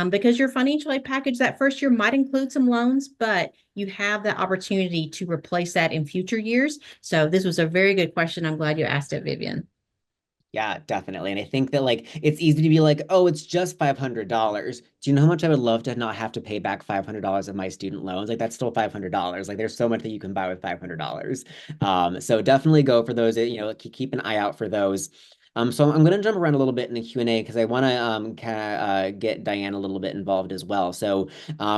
because your financial aid package that first year might include some loans, but you have the opportunity to replace that in future years. So this was a very good question. I'm glad you asked it, Vivian. Yeah, definitely. And I think that like it's easy to be like, oh, it's just $500. Do you know how much I would love to not have to pay back $500 of my student loans? Like that's still $500. Like there's so much that you can buy with $500. So definitely go for those, keep an eye out for those. So I'm going to jump around a little bit in the Q&A, because I want to kind of get Diane a little bit involved as well. So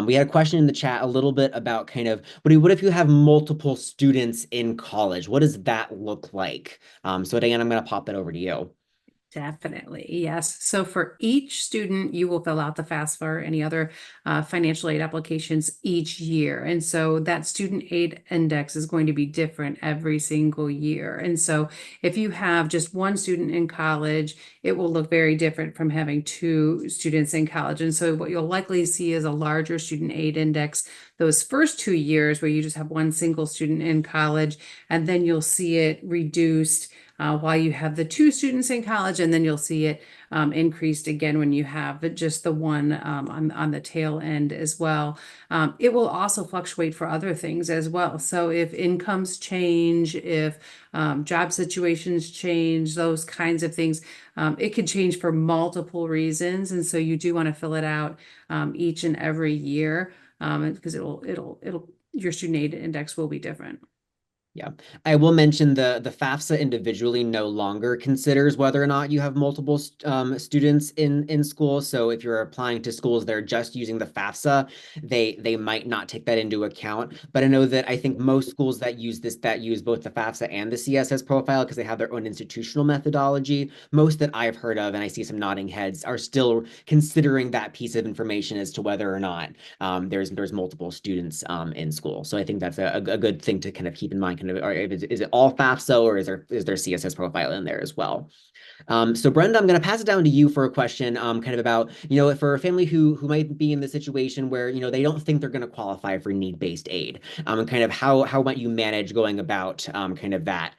we had a question in the chat a little bit about kind of, what if you have multiple students in college? What does that look like? So Diane, I'm going to pop that over to you. Definitely, yes. So for each student, you will fill out the FAFSA or any other financial aid applications each year. And so that student aid index is going to be different every single year. And so if you have just one student in college, it will look very different from having two students in college. And so what you'll likely see is a larger student aid index those first 2 years where you just have one single student in college, and then you'll see it reduced while you have the two students in college, and then you'll see it increased again when you have just the one on the tail end as well. It will also fluctuate for other things as well. So if incomes change, if job situations change, those kinds of things, it can change for multiple reasons. And so you do want to fill it out each and every year, because your student aid index will be different. Yeah, I will mention the FAFSA individually no longer considers whether or not you have multiple students in school. So if you're applying to schools that are just using the FAFSA, they might not take that into account. But I know that I think most schools that use both the FAFSA and the CSS profile, because they have their own institutional methodology, most that I've heard of, and I see some nodding heads, are still considering that piece of information as to whether or not there's multiple students in school. So I think that's a good thing to kind of keep in mind. Or is it all FAFSA, or is there CSS profile in there as well? So Brenda, I'm going to pass it down to you for a question, kind of about, for a family who might be in the situation where, they don't think they're going to qualify for need-based aid, and kind of how might you manage going about kind of that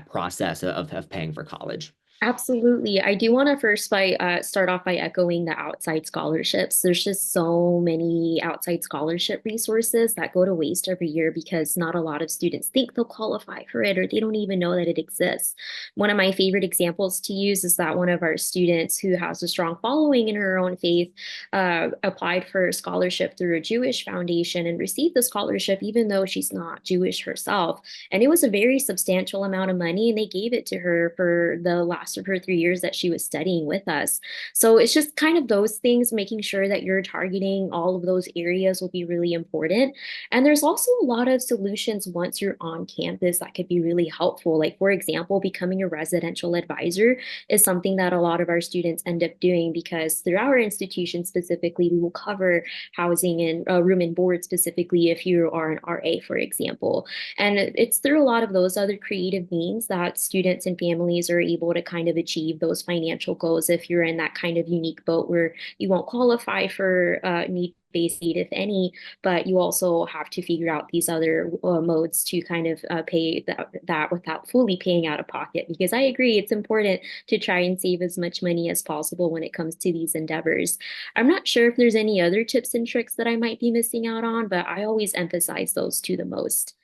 process of paying for college? Absolutely. I do want to first start off by echoing the outside scholarships. There's just so many outside scholarship resources that go to waste every year because not a lot of students think they'll qualify for it, or they don't even know that it exists. One of my favorite examples to use is that one of our students who has a strong following in her own faith applied for a scholarship through a Jewish foundation and received the scholarship even though she's not Jewish herself. And it was a very substantial amount of money, and they gave it to her for the last last of her 3 years that she was studying with us. So it's just kind of those things, making sure that you're targeting all of those areas will be really important. And there's also a lot of solutions once you're on campus that could be really helpful. Like, for example, becoming a residential advisor is something that a lot of our students end up doing, because through our institution specifically, we will cover housing and room and board specifically if you are an RA, for example. And it's through a lot of those other creative means that students and families are able to kind of achieve those financial goals if you're in that kind of unique boat where you won't qualify for need-based aid, if any, but you also have to figure out these other modes to kind of pay that without fully paying out of pocket. Because I agree, it's important to try and save as much money as possible when it comes to these endeavors. I'm not sure if there's any other tips and tricks that I might be missing out on, but I always emphasize those two the most.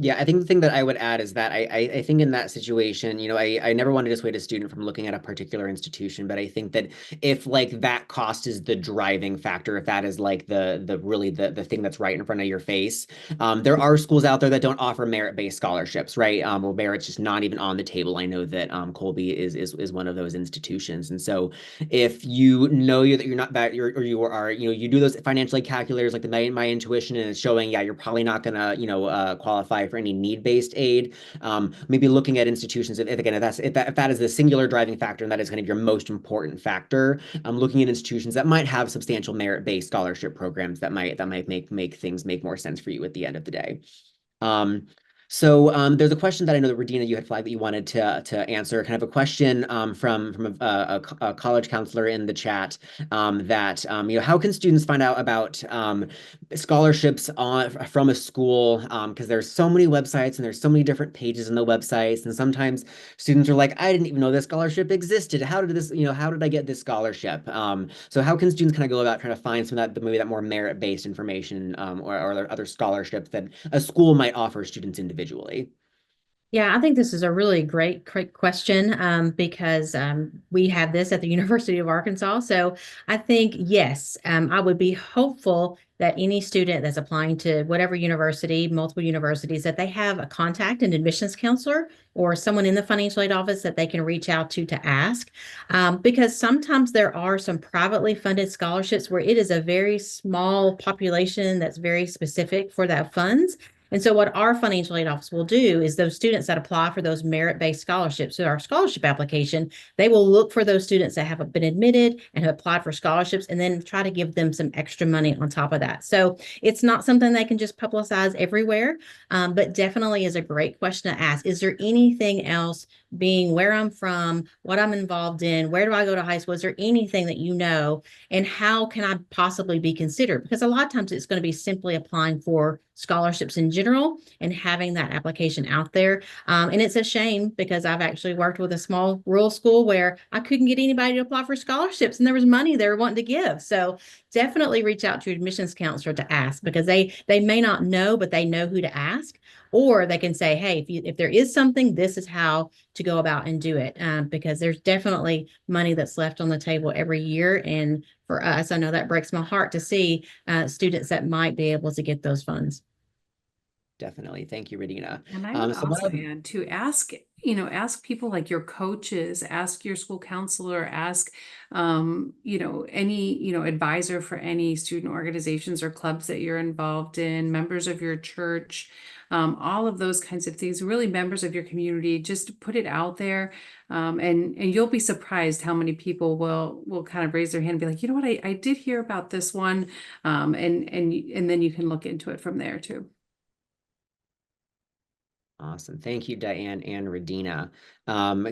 Yeah, I think the thing that I would add is that I think in that situation, I never want to dissuade a student from looking at a particular institution, but I think that if like that cost is the driving factor, if that is like the really the thing that's right in front of your face, there are schools out there that don't offer merit-based scholarships, right? Or merit's just not even on the table. I know that Colby is one of those institutions, and so if you know that you're not that you're or you are you do those financial calculators like my intuition, and it's showing you're probably not gonna qualify for any need-based aid. Maybe looking at institutions, if that is the singular driving factor and that is kind of your most important factor, looking at institutions that might have substantial merit-based scholarship programs that might make things make more sense for you at the end of the day. So there's a question that I know that Regina, you had flagged that you wanted to answer, kind of a question from a college counselor in the chat, that how can students find out about scholarships from a school, because there's so many websites and there's so many different pages in the websites, and sometimes students are like, I didn't even know this scholarship existed. How did I get this scholarship? So how can students kind of go about trying to find some of that, maybe that more merit-based information, or other scholarships that a school might offer students individually? Yeah, I think this is a really great question, because we have this at the University of Arkansas. So I think, yes, I would be hopeful that any student that's applying to whatever university, multiple universities, that they have a contact, an admissions counselor or someone in the financial aid office that they can reach out to ask. Because sometimes there are some privately funded scholarships where it is a very small population that's very specific for that funds. And so what our financial aid office will do is those students that apply for those merit-based scholarships, so our scholarship application, they will look for those students that have been admitted and have applied for scholarships, and then try to give them some extra money on top of that. So it's not something they can just publicize everywhere, but definitely is a great question to ask. Is there anything else, being where I'm from, what I'm involved in, where do I go to high school? Is there anything that you know, and how can I possibly be considered? Because a lot of times it's going to be simply applying for scholarships in general and having that application out there. And it's a shame because I've actually worked with a small rural school where I couldn't get anybody to apply for scholarships, and there was money they were wanting to give. So definitely reach out to your admissions counselor to ask, because they may not know, but they know who to ask. Or they can say, hey, if there is something, this is how to go about and do it, because there's definitely money that's left on the table every year. And for us, I know that breaks my heart to see students that might be able to get those funds. Definitely. Thank you, Regina. And I would So also add to ask people like your coaches, ask your school counselor, ask, any, advisor for any student organizations or clubs that you're involved in, members of your church, all of those kinds of things, really members of your community, just put it out there. And you'll be surprised how many people will kind of raise their hand and be like, you know what, I did hear about this one. And then you can look into it from there too. Awesome. Thank you, Diane and Radina.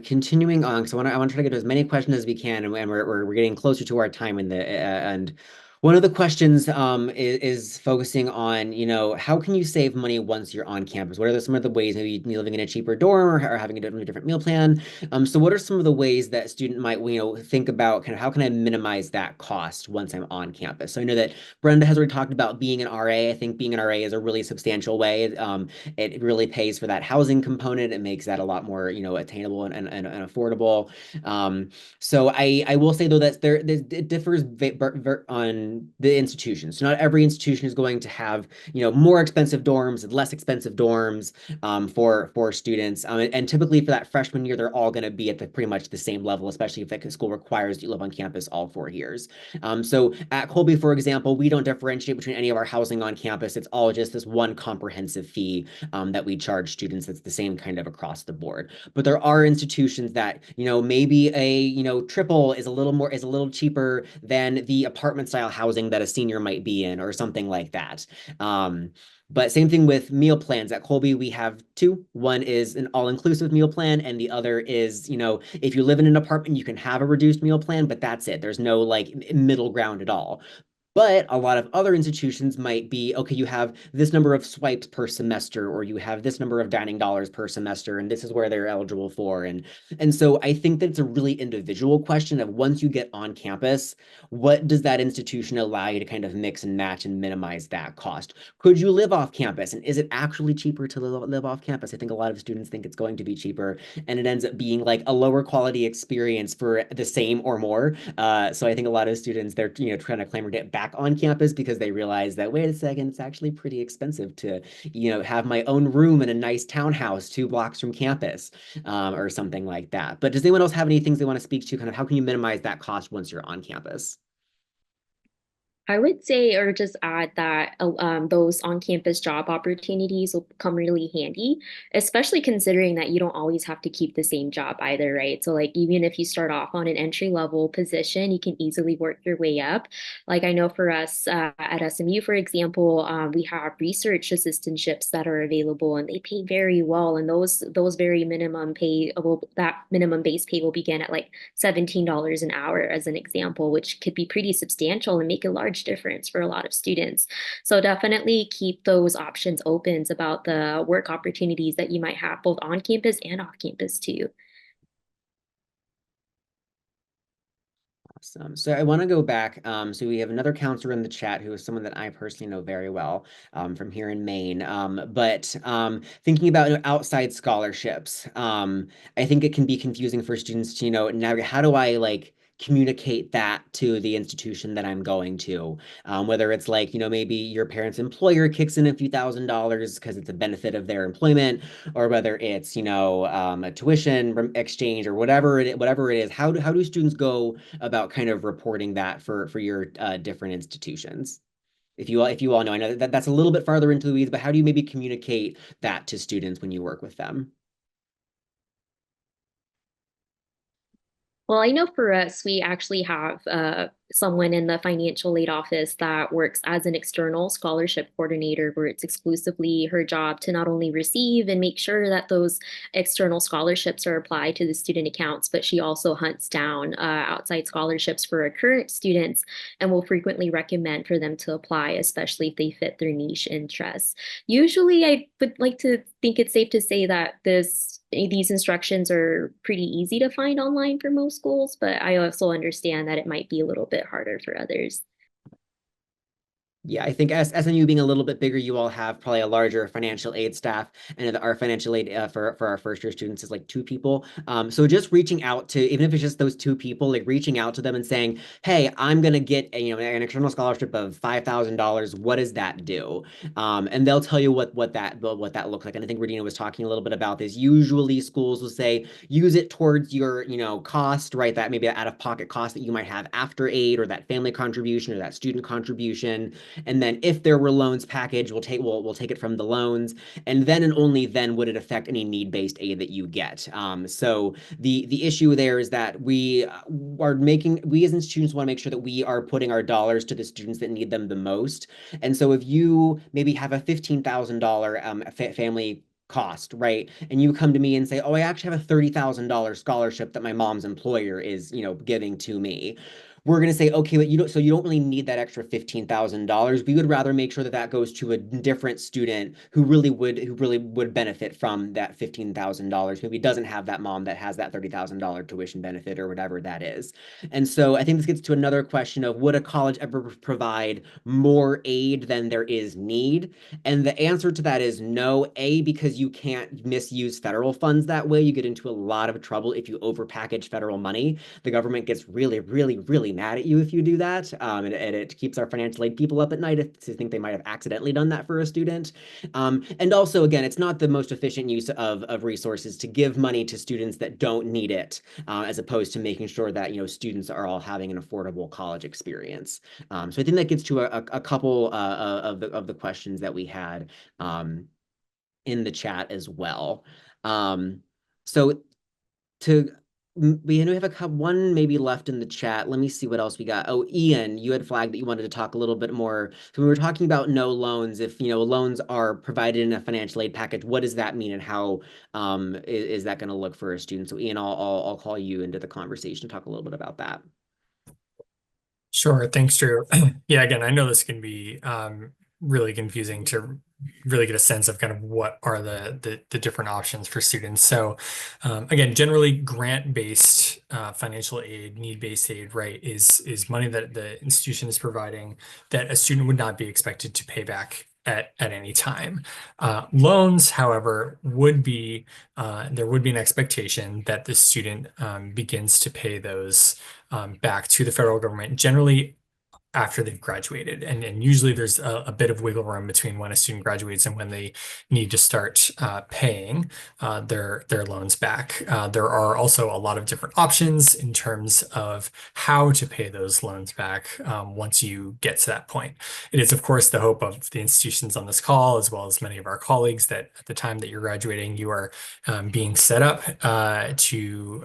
Continuing on, because I want to try to get to as many questions as we can, and we're getting closer to our time in the and one of the questions is focusing on, how can you save money once you're on campus? What are some of the ways, maybe living in a cheaper dorm or having a different meal plan? So what are some of the ways that a student might, think about kind of how can I minimize that cost once I'm on campus? So I know that Brenda has already talked about being an RA. I think being an RA is a really substantial way. It really pays for that housing component. It makes that a lot more, attainable and affordable. So I will say though that it differs on the institution. So not every institution is going to have, more expensive dorms and less expensive dorms for students. And typically for that freshman year, they're all going to be at pretty much the same level, especially if the school requires you live on campus all 4 years. So at Colby, for example, we don't differentiate between any of our housing on campus. It's all just this one comprehensive fee that we charge students. That's the same kind of across the board. But there are institutions that, maybe a, triple is a little cheaper than the apartment style housing that a senior might be in or something like that. But same thing with meal plans. At Colby, we have two. One is an all-inclusive meal plan, and the other is, if you live in an apartment, you can have a reduced meal plan, but that's it. There's no like middle ground at all. But a lot of other institutions might be, okay, you have this number of swipes per semester, or you have this number of dining dollars per semester, and this is where they're eligible for. And so I think that it's a really individual question of once you get on campus, what does that institution allow you to kind of mix and match and minimize that cost? Could you live off campus? And is it actually cheaper to live off campus? I think a lot of students think it's going to be cheaper, and it ends up being like a lower quality experience for the same or more. So I think a lot of students, they're, trying to clamor to get back on campus because they realize that, wait a second, it's actually pretty expensive to, have my own room in a nice townhouse 2 blocks from campus, or something like that. But does anyone else have any things they want to speak to? Kind of how can you minimize that cost once you're on campus? I would say, or just add that those on-campus job opportunities will come really handy, especially considering that you don't always have to keep the same job either, right? So like even if you start off on an entry-level position, you can easily work your way up. Like I know for us at SMU, for example, we have research assistantships that are available, and they pay very well. And those very minimum pay that minimum base pay will begin at like $17 an hour as an example, which could be pretty substantial and make a large difference for a lot of students. So definitely keep those options open about the work opportunities that you might have both on campus and off campus too. Awesome. So I want to go back. So we have another counselor in the chat who is someone that I personally know very well from here in Maine. But thinking about outside scholarships, I think it can be confusing for students to, navigate. How do I like communicate that to the institution that I'm going to? Whether it's like, maybe your parent's employer kicks in a few $1,000s because it's a benefit of their employment, or whether it's, a tuition exchange or whatever it is. How do students go about kind of reporting that for your different institutions? If you all know, I know that's a little bit farther into the weeds, but how do you maybe communicate that to students when you work with them? Well, I know for us, we actually have someone in the financial aid office that works as an external scholarship coordinator, where it's exclusively her job to not only receive and make sure that those external scholarships are applied to the student accounts, but she also hunts down outside scholarships for her current students and will frequently recommend for them to apply, especially if they fit their niche interests. Usually, I would like to think it's safe to say that these instructions are pretty easy to find online for most schools, but I also understand that it might be a little bit harder for others. Yeah, I think as SMU being a little bit bigger, you all have probably a larger financial aid staff, and our financial aid for our first year students is like 2 people. So just reaching out to, even if it's just those 2 people, like reaching out to them and saying, "Hey, I'm gonna get an external scholarship of $5,000. What does that do?" And they'll tell you what that looks like. And I think Regina was talking a little bit about this. Usually, schools will say use it towards your cost, right? That maybe out of pocket cost that you might have after aid, or that family contribution, or that student contribution. And then if there were loans packaged, we'll take it from the loans, and then and only then would it affect any need-based aid that you get. So the issue there is that we as institutions want to make sure that we are putting our dollars to the students that need them the most. And so if you maybe have a $15,000 family cost, right? And you come to me and say, "Oh, I actually have a $30,000 scholarship that my mom's employer is, giving to me." We're going to say, okay, but you don't really need that extra $15,000. We would rather make sure that that goes to a different student who really would benefit from that $15,000. Maybe doesn't have that mom that has that $30,000 tuition benefit or whatever that is. And so I think this gets to another question of, would a college ever provide more aid than there is need? And the answer to that is no. Because you can't misuse federal funds that way. You get into a lot of trouble if you overpackage federal money. The government gets really, really, really mad at you if you do that. And it keeps our financial aid people up at night if they think they might have accidentally done that for a student. And also, again, it's not the most efficient use of resources to give money to students that don't need it, as opposed to making sure that, students are all having an affordable college experience. So I think that gets to a couple of the questions that we had in the chat as well. So to we have one maybe left in the chat. Let me see what else we got. Oh, Ian, you had flagged that you wanted to talk a little bit more. So we were talking about no loans. If loans are provided in a financial aid package, what does that mean, and how is that going to look for a student? So Ian, I'll call you into the conversation to talk a little bit about that. Sure. Thanks, Drew. Yeah, again, I know this can be really confusing to really get a sense of kind of what are the different options for students. So again, generally grant-based financial aid, need-based aid, right, is money that the institution is providing that a student would not be expected to pay back at any time. Loans, however, would be there would be an expectation that the student begins to pay those back to the federal government, generally after they've graduated. And usually there's a bit of wiggle room between when a student graduates and when they need to start paying their loans back. There are also a lot of different options in terms of how to pay those loans back once you get to that point. It is, of course, the hope of the institutions on this call, as well as many of our colleagues, that at the time that you're graduating, you are being set up to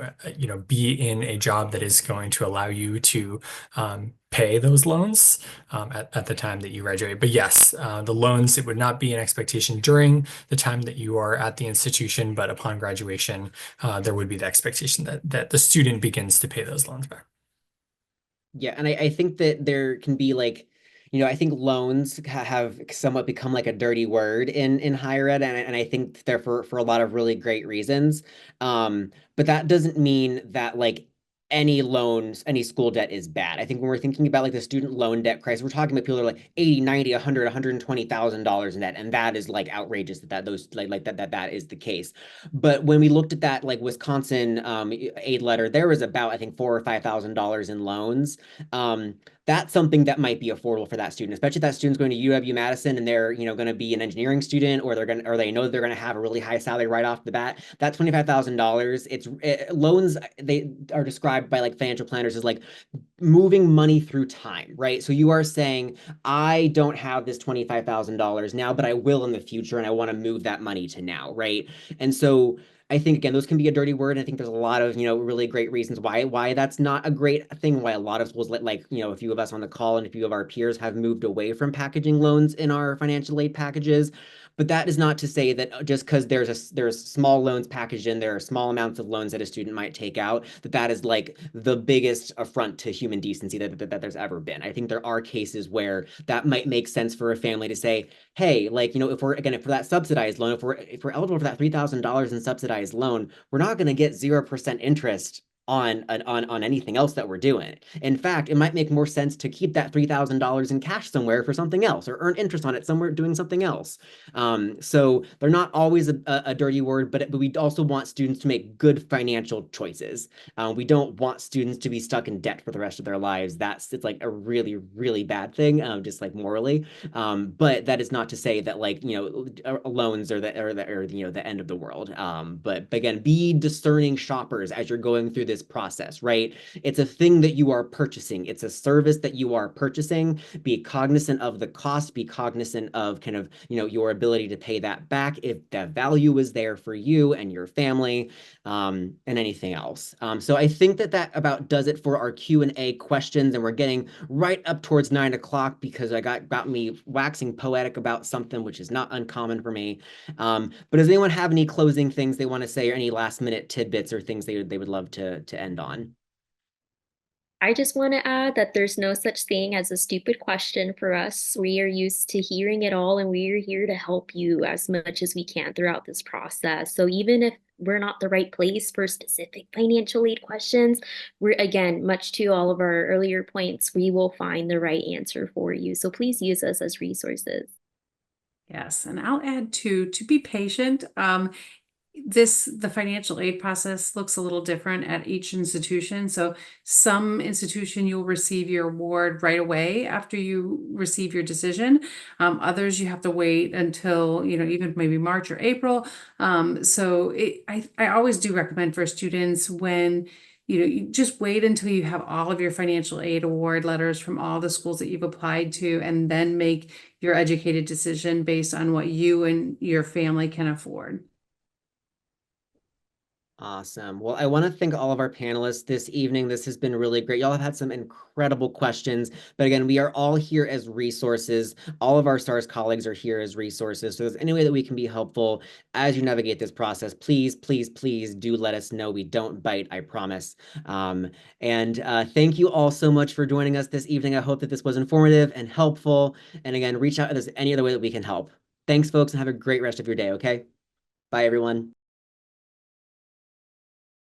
be in a job that is going to allow you to pay those loans at the time that you graduate. But yes, the loans, it would not be an expectation during the time that you are at the institution, but upon graduation, there would be the expectation that the student begins to pay those loans back. Yeah, and I think that there can be I think loans have somewhat become like a dirty word in higher ed, and I think they're for a lot of really great reasons. But that doesn't mean that any loans, any school debt is bad. I think when we're thinking about the student loan debt crisis, we're talking about people that are 80, 90, 100, $120,000 in debt. And that is outrageous that those that is the case. But when we looked at that Wisconsin aid letter, there was about, I think, $4,000 or $5,000 in loans. That's something that might be affordable for that student, especially if that student's going to UW-Madison and they're, going to be an engineering student, or they know they're going to have a really high salary right off the bat. That $25,000, loans, they are described by financial planners as moving money through time, right? So you are saying, I don't have this $25,000 now, but I will in the future, and I want to move that money to now, right? And so I think, again, those can be a dirty word. I think there's a lot of, really great reasons why that's not a great thing, why a lot of schools, a few of us on the call and a few of our peers have moved away from packaging loans in our financial aid packages. But that is not to say that just because there's small loans packaged in, there are small amounts of loans that a student might take out, that is the biggest affront to human decency that there's ever been. I think there are cases where that might make sense for a family to say, hey, if for that subsidized loan, if we're eligible for that $3,000 in subsidized loan, we're not going to get 0% interest on anything else that we're doing. In fact, it might make more sense to keep that $3,000 in cash somewhere for something else, or earn interest on it somewhere doing something else. So they're not always a dirty word, but we also want students to make good financial choices. We don't want students to be stuck in debt for the rest of their lives. It's a really, really bad thing, just morally. But that is not to say that loans are the end of the world. But again, be discerning shoppers as you're going through this process, right? It's a thing that you are purchasing. It's a service that you are purchasing. Be cognizant of the cost, be cognizant of kind of, your ability to pay that back if that value is there for you and your family, and anything else. So I think that about does it for our Q&A questions, and we're getting right up towards 9 o'clock because I got me waxing poetic about something, which is not uncommon for me. But does anyone have any closing things they want to say, or any last minute tidbits or things they would love to end on? I just want to add that there's no such thing as a stupid question for us. We are used to hearing it all, and we are here to help you as much as we can throughout this process. So even if we're not the right place for specific financial aid questions, we're, again, much to all of our earlier points, we will find the right answer for you. So please use us as resources. Yes, and I'll add to be patient. the financial aid process looks a little different at each institution. So some institution you'll receive your award right away after you receive your decision. Others you have to wait until, even maybe March or April. I always do recommend for students when you just wait until you have all of your financial aid award letters from all the schools that you've applied to, and then make your educated decision based on what you and your family can afford. Awesome. Well, I want to thank all of our panelists this evening. This has been really great. Y'all have had some incredible questions, but again, we are all here as resources. All of our STARS colleagues are here as resources. So if there's any way that we can be helpful as you navigate this process, please, please, please do let us know. We don't bite, I promise. Thank you all so much for joining us this evening. I hope that this was informative and helpful. And again, reach out if there's any other way that we can help. Thanks, folks, and have a great rest of your day, okay? Bye, everyone.